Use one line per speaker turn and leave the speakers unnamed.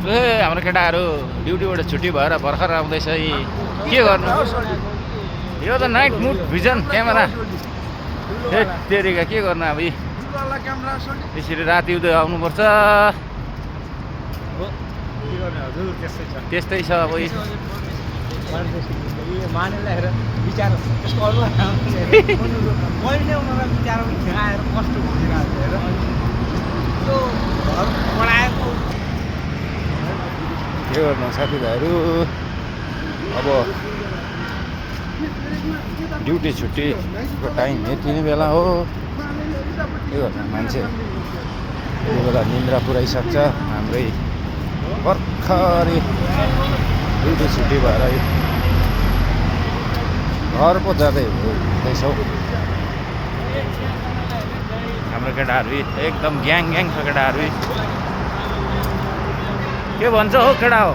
ए हाम्रो केटाहरू ड्युटीबाट छुट्टी भएर भर्खर आउँदैछ यी के गर्नु यो त नाइट मुड भिजन क्यामेरा ए तेरिका के गर्नु अब यी यसरी राति उदय आउनुपर्छ त्यस्तै छ अब यी के गर्नु साथीभाइहरू अब ड्युटी छुट्टीको टाइम यति नै बेला हो के गर्नु मान्छे यति बेला निन्द्रा पुऱ्याइसक्छ हाम्रै भर्खरै ड्युटी छुट्टी भएर घर पो जाँदै हुँदैछौँ हाम्रो केटाहरू एकदम ग्याङ छ केटाहरू के भन्छ हो केटा हो